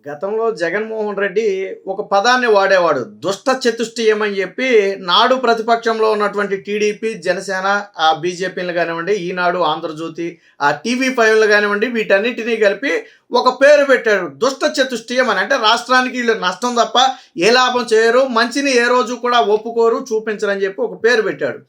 గతంలో జగన్మోహన్ రెడ్డి ఒక పదాన్ని వాడేవాడు. దుష్ట చతుష్టయం అని చెప్పి నాడు ప్రతిపక్షంలో ఉన్నటువంటి టీడీపీ, జనసేన, బీజేపీలు కానివ్వండి, ఈనాడు, ఆంధ్రజ్యోతి, టీవీ5లు కానివ్వండి, వీటన్నిటినీ కలిపి ఒక పేరు పెట్టాడు. దుష్ట చతుష్టయం అని. అంటే రాష్ట్రానికి వీళ్ళు నష్టం తప్ప ఏ లాభం చేయరు, మంచిని ఏ రోజు కూడా ఒప్పుకోరు, చూపించరని చెప్పి ఒక పేరు పెట్టాడు.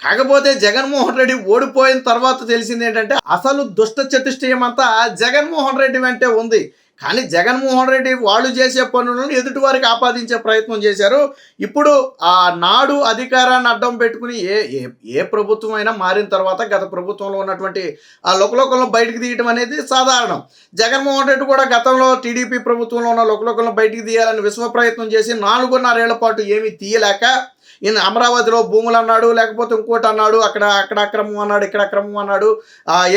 కాకపోతే జగన్మోహన్ రెడ్డి ఓడిపోయిన తర్వాత తెలిసింది ఏంటంటే అసలు దుష్ట చతుష్టయం అంతా జగన్మోహన్ రెడ్డి వెంటే ఉంది. కానీ జగన్మోహన్ రెడ్డి వాళ్ళు చేసే పనులను ఎదుటివారికి ఆపాదించే ప్రయత్నం చేశారు. ఇప్పుడు ఆ నాడు అధికారాన్ని అడ్డం పెట్టుకుని ఏ ఏ ఏ ప్రభుత్వం అయినా మారిన తర్వాత గత ప్రభుత్వంలో ఉన్నటువంటి ఆ లోకలోకలను బయటకు తీయడం అనేది సాధారణం. జగన్మోహన్ రెడ్డి కూడా గతంలో టీడీపీ ప్రభుత్వంలో ఉన్న లోకలోకలను బయటికి తీయాలని విశ్వ ప్రయత్నం చేసి 4.5 ఏళ్ల పాటు ఏమీ తీయలేక ఈయన అమరావతిలో భూములు అన్నాడు, లేకపోతే ఇంకోటి అన్నాడు, అక్కడ అక్రమం అన్నాడు, ఇక్కడ అక్రమం అన్నాడు.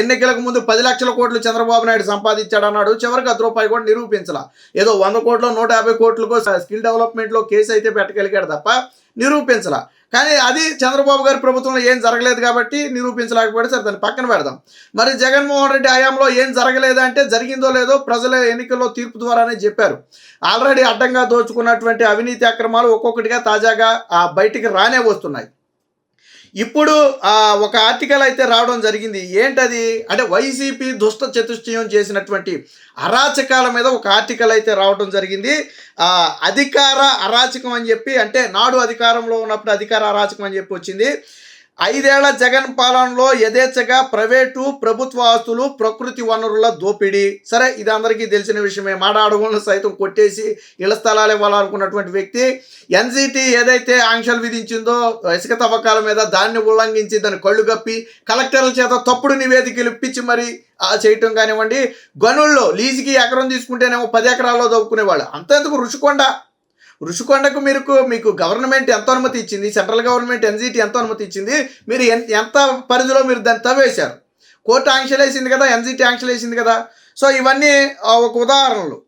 ఎన్నికలకు ముందు 10 లక్షల కోట్లు చంద్రబాబు నాయుడు సంపాదించాడు అన్నాడు. చివరికి ₹10 కూడా నిరూపించాల. ఏదో 100 కోట్లు 150 కోట్లకు స్కిల్ డెవలప్మెంట్లో కేసు అయితే పెట్టగలిగాడు తప్ప నిరూపించాల. కానీ అది చంద్రబాబు గారి ప్రభుత్వంలో ఏం జరగలేదు కాబట్టి నిరూపించలేకపోతే సరే దాన్ని పక్కన పెడదాం. మరి జగన్మోహన్ రెడ్డి హయాంలో ఏం జరగలేదంటే జరిగిందో లేదో ప్రజల ఎన్నికల్లో తీర్పు ద్వారానే చెప్పారు. ఆల్రెడీ అడ్డంగా దోచుకున్నటువంటి అవినీతి అక్రమాలు ఒక్కొక్కటిగా తాజాగా బయటికి రానే వస్తున్నాయి. ఇప్పుడు ఒక ఆర్టికల్ అయితే రావడం జరిగింది. ఏంటది అంటే వైసీపీ దుష్ట చతుష్టయం చేసినటువంటి అరాచకాల మీద ఒక ఆర్టికల్ అయితే రావడం జరిగింది. అధికార అరాచకం అని చెప్పి, అంటే నాడు అధికారంలో ఉన్నప్పుడు అధికార అరాచకం అని చెప్పి వచ్చింది. 5 ఏళ్ల జగన్ పాలనలో యథేచ్ఛగా ప్రైవేటు ప్రభుత్వ ఆస్తులు, ప్రకృతి వనరుల దోపిడీ. సరే, ఇది అందరికీ తెలిసిన విషయమే. మాడ అడవులను సైతం కొట్టేసి ఇళ్ల స్థలాలు ఇవ్వాలనుకున్నటువంటి వ్యక్తి ఎన్జిటి ఏదైతే ఆంక్షలు విధించిందో ఇసుక తవ్వకాల మీద దాన్ని ఉల్లంఘించి దాన్ని కళ్ళు కప్పి కలెక్టర్ల చేత తప్పుడు నివేదికలు ఇప్పించి మరి చేయటం కానివ్వండి. గనుల్లో లీజుకి ఎకరం తీసుకుంటేనేమో 10 ఎకరాల్లో దవ్వుకునేవాళ్ళు. అంతెందుకు ఋషికొండకు మీకు గవర్నమెంట్ ఎంత అనుమతి ఇచ్చింది, సెంట్రల్ గవర్నమెంట్ ఎన్జిటి ఎంత అనుమతి ఇచ్చింది, మీరు ఎంత పరిధిలో మీరు దాన్ని తవ్వేశారు. కోర్టు ఆంక్షలు వేసింది కదా, ఎన్జిటి ఆంక్షలు వేసింది కదా. సో ఇవన్నీ ఒక ఉదాహరణలు.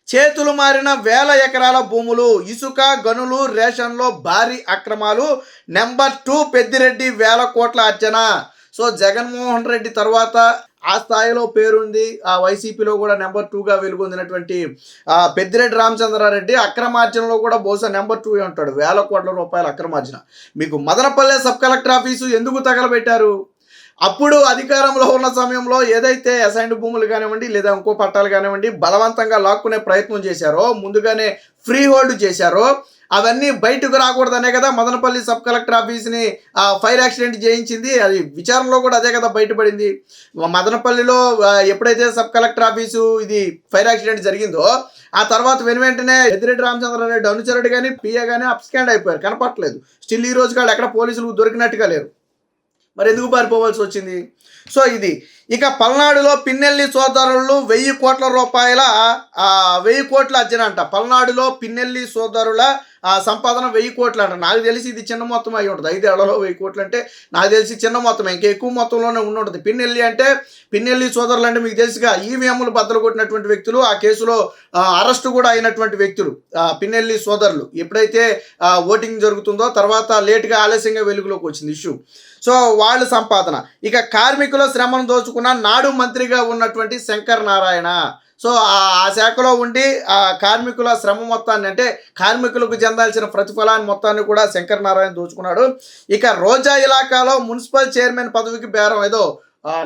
చేతులు మారిన 1000 ఎకరాల భూములు, ఇసుక గనులు, రేషన్లో భారీ అక్రమాలు. నెంబర్ 2 పెద్దిరెడ్డి 1000 కోట్ల అర్చన. సో జగన్మోహన్ రెడ్డి తర్వాత ఆ స్థాయిలో పేరుంది. ఆ వైసీపీలో కూడా నెంబర్ 2గా వెలుగొందినటువంటి పెద్దిరెడ్డి రామచంద్రారెడ్డి అక్రమార్జనలో కూడా బహుశా నెంబర్ 2 ఉంటాడు. 1000 కోట్ల రూపాయల అక్రమార్జన. మీకు మదనపల్లె సబ్ కలెక్టర్ ఆఫీసు ఎందుకు తగలబెట్టారు? అప్పుడు అధికారంలో ఉన్న సమయంలో ఏదైతే అసైన్డ్ భూములు కానివ్వండి, లేదా ఇంకో పట్టాలు కానివ్వండి బలవంతంగా లాక్కునే ప్రయత్నం చేశారో, ముందుగానే ఫ్రీ హోల్డ్ చేశారో, అవన్నీ బయటకు రాకూడదనే కదా మదనపల్లి సబ్ కలెక్టర్ ఆఫీస్ని ఫైర్ యాక్సిడెంట్ చేయించింది. అది విచారణలో కూడా అదే కదా బయటపడింది. మదనపల్లిలో ఎప్పుడైతే సబ్ కలెక్టర్ ఆఫీసు ఇది ఫైర్ యాక్సిడెంట్ జరిగిందో ఆ తర్వాత వెంటనే పెద్దిరెడ్డి రామచంద్రారెడ్డి అనుచరుడు కానీ పిఏ కానీ అప్స్కాండ్ అయిపోయారు, కనపట్లేదు. స్టిల్ ఈ రోజు కాదు ఎక్కడ పోలీసులు దొరికినట్టుగా లేరు. మరి ఎందుకు పారిపోవాల్సి వచ్చింది? సో ఇది. ఇక పల్నాడులో పిన్నెల్లి సోదరులు 1000 కోట్ల రూపాయల 1000 కోట్ల అర్జన అంట. పల్నాడులో పిన్నెల్లి సోదరుల సంపాదన 1000 కోట్లు అంట. నాకు తెలిసి ఇది చిన్న మొత్తం అయి ఉంటుంది. 5 ఏళ్లలో 1000 కోట్లు అంటే నాకు తెలిసి చిన్న మొత్తం, ఇంకా ఎక్కువ మొత్తంలోనే ఉంటుంది. పిన్నెల్లి సోదరులు అంటే మీకు తెలుసుగా ఈవీఎంలు బద్దలు కొట్టినటువంటి వ్యక్తులు, ఆ కేసులో అరెస్టు కూడా అయినటువంటి వ్యక్తులు పిన్నెల్లి సోదరులు. ఎప్పుడైతే ఓటింగ్ జరుగుతుందో తర్వాత లేటుగా ఆలస్యంగా వెలుగులోకి వచ్చింది ఇష్యూ. సో వాళ్ళ సంపాదన. ఇక కార్మికుల శ్రమను దోచుకున్న నాడు మంత్రిగా ఉన్నటువంటి శంకర్ నారాయణ. సో ఆ శాఖలో ఉండి కార్మికుల శ్రమ మొత్తాన్ని, అంటే కార్మికులకు చెందాల్సిన ప్రతిఫలాన్ని మొత్తాన్ని కూడా శంకర్ నారాయణ దోచుకున్నాడు. ఇక రోజా ఇలాకాలో మున్సిపల్ చైర్మన్ పదవికి బేరం ఏదో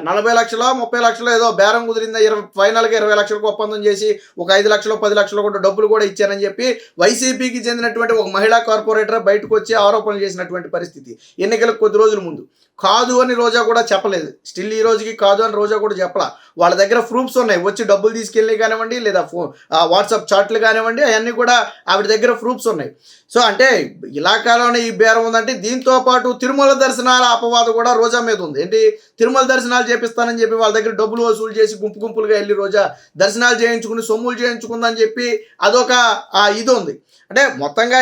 40 లక్షలు 30 లక్షలు ఏదో బేరం కుదిరిందా, ఫైనల్గా 20 లక్షలకు ఒప్పందం చేసి ఒక 5 లక్షలు 10 లక్షలు కూడా డబ్బులు కూడా ఇచ్చారని చెప్పి వైసీపీకి చెందినటువంటి ఒక మహిళా కార్పొరేటర్ బయటకు వచ్చి ఆరోపణలు చేసినటువంటి పరిస్థితి. ఎన్నికలకు కొద్ది రోజుల ముందు. కాదు అని రోజా కూడా చెప్పలేదు. స్టిల్ ఈ రోజుకి కాదు అని రోజా కూడా చెప్పలా. వాళ్ళ దగ్గర ప్రూఫ్స్ ఉన్నాయి. వచ్చి డబ్బులు తీసుకెళ్ళి కానివ్వండి, లేదా వాట్సాప్ చాట్లు కానివ్వండి, అవన్నీ కూడా ఆవిడ దగ్గర ప్రూఫ్స్ ఉన్నాయి. సో అంటే ఇలాకాలోనే ఈ బేరం ఉందంటే దీంతో పాటు తిరుమల దర్శనాల అపవాదం కూడా రోజా మీద ఉంది. ఏంటి, తిరుమల దర్శనాలు చేపిస్తానని చెప్పి వాళ్ళ దగ్గర డబ్బులు వసూలు చేసి గుంపులుగా వెళ్ళి రోజా దర్శనాలు చేయించుకుని సొమ్ములు చేయించుకుందని చెప్పి అదొక ఇది ఉంది. అంటే మొత్తంగా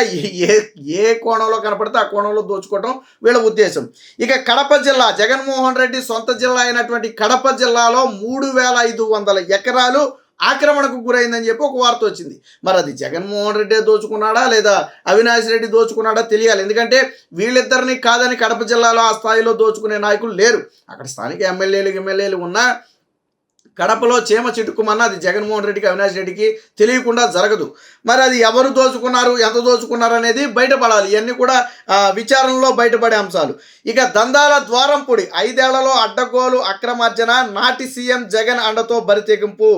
ఏ కోణంలో కనపడితే ఆ కోణంలో దోచుకోవడం వీళ్ళ ఉద్దేశం. ఇక కడప జిల్లా, జగన్మోహన్ రెడ్డి సొంత జిల్లా అయినటువంటి కడప జిల్లాలో 3500 ఎకరాలు ఆక్రమణకు గురైందని చెప్పి ఒక వార్త వచ్చింది. మరి అది జగన్మోహన్ రెడ్డి దోచుకున్నాడా లేదా అవినాష్ రెడ్డి దోచుకున్నాడా తెలియాలి. ఎందుకంటే వీళ్ళిద్దరిని కాదని కడప జిల్లాలో ఆ స్థాయిలో దోచుకునే నాయకులు లేరు. అక్కడ స్థానిక ఎమ్మెల్యేలు ఉన్నా కడపలో చీమ చిటుకుమన్న అది జగన్మోహన్ రెడ్డికి అవినాష్ రెడ్డికి తెలియకుండా జరగదు. మరి అది ఎవరు దోచుకున్నారు, ఎంత దోచుకున్నారు అనేది బయటపడాలి. ఇవన్నీ కూడా విచారణలో బయటపడే అంశాలు. ఇక దందాల ద్వారంపూడి 5 ఏళ్లలో అడ్డగోలు అక్రమార్జన, నాటి సీఎం జగన్ అండతో బరితెగింపు,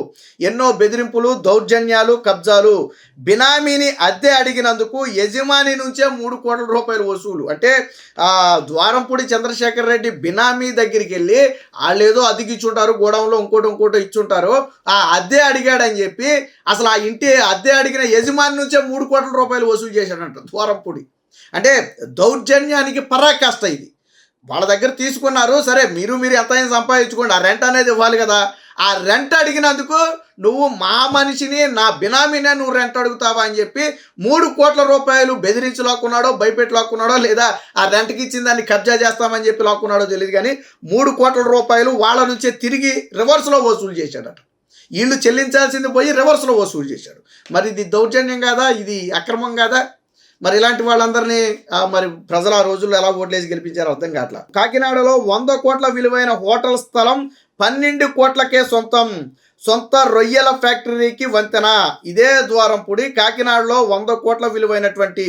ఎన్నో బెదిరింపులు, దౌర్జన్యాలు, కబ్జాలు, బినామీని అద్దె అడిగినందుకు యజమాని నుంచే 3 కోట్ల రూపాయలు వసూలు. అంటే ద్వారంపూడి చంద్రశేఖర్ రెడ్డి బినామీ దగ్గరికి వెళ్ళి వాళ్ళేదో అద్దెకిచ్చుంటారు, గోడౌన్లో ఇంకోటి ఇచ్చుంటారు, ఆ అద్దె అడిగాడని చెప్పి అసలు ఆ ఇంటి అద్దె అడిగిన యజమాని నుంచే 3 కోట్ల రూపాయలు వసూలు చేశాడంట ద్వారంపూడి. అంటే దౌర్జన్యానికి పరాకాష్ట ఇది. వాళ్ళ దగ్గర తీసుకున్నారు, సరే మీరు ఎంత అయినా సంపాదించుకోండి, ఆ రెంట్ అనేది ఇవ్వాలి కదా. ఆ రెంట్ అడిగినందుకు నువ్వు మా మనిషిని, నా బినామీనే నువ్వు రెంట్ అడుగుతావా అని చెప్పి 3 కోట్ల రూపాయలు బెదిరించి లాక్కున్నాడో, భయపెట్టి లాక్కున్నాడో, లేదా ఆ రెంట్కి ఇచ్చిన దాన్ని కబ్జా చేస్తామని చెప్పి లాక్కున్నాడో తెలియదు. కానీ 3 కోట్ల రూపాయలు వాళ్ళ నుంచే తిరిగి రివర్స్లో వసూలు చేశాడట. వీళ్ళు చెల్లించాల్సింది పోయి రివర్స్లో వసూలు చేశాడు. మరి ఇది దౌర్జన్యం కాదా, ఇది అక్రమం కాదా? మరి ఇలాంటి వాళ్ళందరినీ మరి ప్రజలు ఆ రోజుల్లో ఎలా ఓట్లేసి గెలిపించారో అర్థం కావట్లా. కాకినాడలో 100 కోట్ల విలువైన హోటల్ స్థలం 12 కోట్లకే సొంత రొయ్యల ఫ్యాక్టరీకి వంతెన. ఇదే ద్వారంపూడి కాకినాడలో 100 కోట్ల విలువైనటువంటి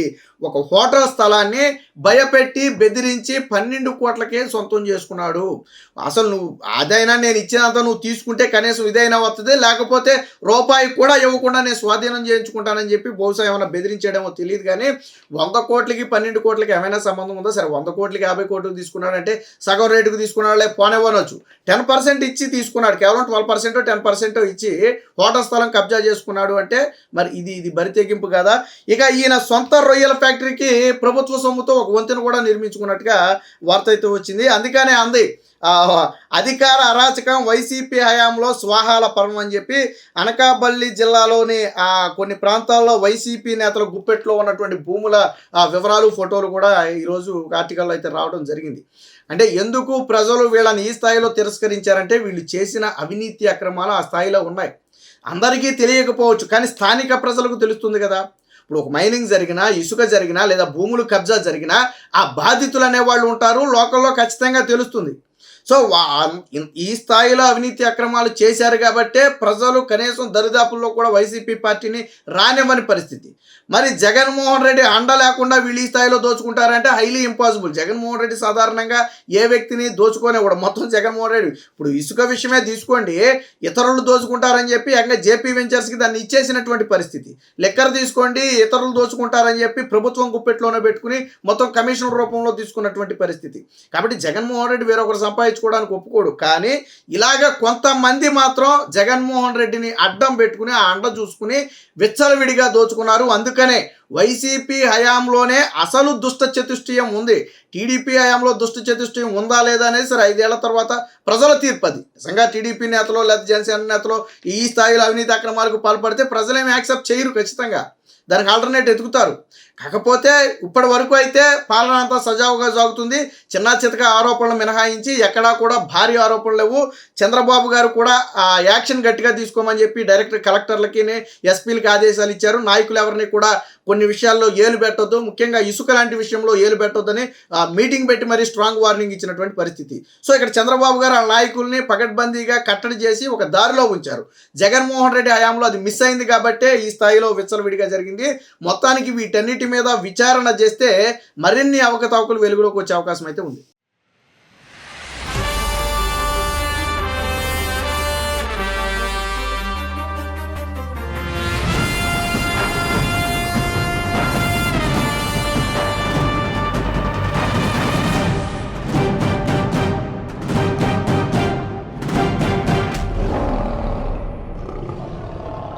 ఒక హోటల్ స్థలాన్ని భయపెట్టి బెదిరించి 12 కోట్లకే సొంతం చేసుకున్నాడు. అసలు నువ్వు అదైనా నేను ఇచ్చినంత నువ్వు తీసుకుంటే కనీసం ఇదైనా వస్తుంది, లేకపోతే రూపాయి కూడా ఇవ్వకుండా నేను స్వాధీనం చేయించుకుంటానని చెప్పి బహుశా ఏమైనా బెదిరించేయడమో తెలియదు. కానీ 100 కోట్లకి 12 కోట్లకి ఏమైనా సంబంధం ఉందో? సరే 100 కోట్లకి 50 కోట్లకి తీసుకున్నాడంటే సగం రేటుకు తీసుకున్నాడు, పోనివ్వనొచ్చు. 10% ఇచ్చి తీసుకున్నాడు, కేవలం 12% 10% ఇచ్చి హోటల్ స్థలం కబ్జా చేసుకున్నాడు అంటే మరి ఇది బరితెగింపు కదా. ఇక ఈయన సొంత రొయ్యల ఫ్యాక్టరీకి ప్రభుత్వ సొమ్ముతో ఒక వంతెన కూడా నిర్మించుకున్నట్టుగా వార్త అయితే వచ్చింది. అందుకనే అంది అధికార అరాచకం వైసీపీ హయాంలో స్వాహాల పర్వం అని చెప్పి అనకాపల్లి జిల్లాలోని కొన్ని ప్రాంతాల్లో వైసీపీ నేతల గుప్పెట్లో ఉన్నటువంటి భూముల వివరాలు, ఫోటోలు కూడా ఈరోజు ఆర్టికల్లో అయితే రావడం జరిగింది. అంటే ఎందుకు ప్రజలు వీళ్ళని ఈ స్థాయిలో తిరస్కరించారంటే వీళ్ళు చేసిన అవినీతి అక్రమాలు ఆ స్థాయిలో ఉన్నాయి. అందరికీ తెలియకపోవచ్చు, కానీ స్థానిక ప్రజలకు తెలుస్తుంది కదా. ఇప్పుడు ఒక మైనింగ్ జరిగినా, ఇసుక జరిగినా, లేదా భూములు కబ్జా జరిగినా ఆ బాధితులు అనేవాళ్ళు ఉంటారు, లోకల్లో ఖచ్చితంగా తెలుస్తుంది. సో ఈ స్థాయిలో అవినీతి అక్రమాలు చేశారు కాబట్టే ప్రజలు కనీసం దరిదాపుల్లో కూడా వైసీపీ పార్టీని రానివ్వని పరిస్థితి. మరి జగన్మోహన్ రెడ్డి అండ లేకుండా వీళ్ళు ఈ స్థాయిలో దోచుకుంటారంటే హైలీ ఇంపాసిబుల్. జగన్మోహన్ రెడ్డి సాధారణంగా ఏ వ్యక్తిని దోచుకోనివ్వడు. మొత్తం జగన్మోహన్ రెడ్డి ఇప్పుడు ఇసుక విషయమే తీసుకోండి, ఇతరులు దోచుకుంటారని చెప్పి జేపీ వెంచర్స్కి దాన్ని ఇచ్చేసినటువంటి పరిస్థితి. లెక్కర్ తీసుకోండి, ఇతరులు దోచుకుంటారని చెప్పి ప్రభుత్వం గుప్పెట్లోనే పెట్టుకుని మొత్తం కమిషన్ రూపంలో తీసుకున్నటువంటి పరిస్థితి. కాబట్టి జగన్మోహన్ రెడ్డి వేరొకరు సంపాదించుకోవడానికి ఒప్పుకోడు. కానీ ఇలాగ కొంతమంది మాత్రం జగన్మోహన్ రెడ్డిని అడ్డం పెట్టుకుని ఆ అండ చూసుకుని విచ్చలవిడిగా దోచుకున్నారు. అందుకనే వైసీపీ హయాంలోనే అసలు దుష్ట చతుష్టయం ఉంది. టీడీపీ హయాంలో దుష్ట చతుష్టయం ఉందా లేదా అనేది సరే 5 ఏళ్ల తర్వాత ప్రజల తీర్పది. నిజంగా టీడీపీ నేతలో లేదా జనసేన నేతలో ఈ స్థాయిలో అవినీతి అక్రమాలకు పాల్పడితే ప్రజలేమి యాక్సెప్ట్ చేయరు, ఖచ్చితంగా దానికి ఆల్టర్నేట్ ఎతుకుతారు. కాకపోతే ఇప్పటి వరకు అయితే పాలన అంతా సజావుగా సాగుతుంది. చిన్న చితక ఆరోపణలు మినహాయించి ఎక్కడా కూడా భారీ ఆరోపణలు లేవు. చంద్రబాబు గారు కూడా యాక్షన్ గట్టిగా తీసుకోమని చెప్పి డైరెక్టర్ కలెక్టర్లకి, ఎస్పీలకి ఆదేశాలు ఇచ్చారు. నాయకులు ఎవరిని కూడా కొన్ని విషయాల్లో ఏలు పెట్టొద్దు, ముఖ్యంగా ఇసుక లాంటి విషయంలో ఏలు పెట్టొద్దని మీటింగ్ పెట్టి మరీ స్ట్రాంగ్ వార్నింగ్ ఇచ్చినటువంటి పరిస్థితి. సో ఇక్కడ చంద్రబాబు గారు ఆ నాయకుల్ని పకడ్బందీగా కట్టడి చేసి ఒక దారిలో ఉంచారు. జగన్మోహన్ రెడ్డి హయాంలో అది మిస్ అయింది కాబట్టే ఈ స్థాయిలో విచ్చలవిడిగా జరిగింది. మొత్తానికి వీటన్నిటి మీద విచారణ చేస్తే మరిన్ని అవకతవకలు వెలుగులోకి వచ్చే అవకాశం అయితే ఉంది.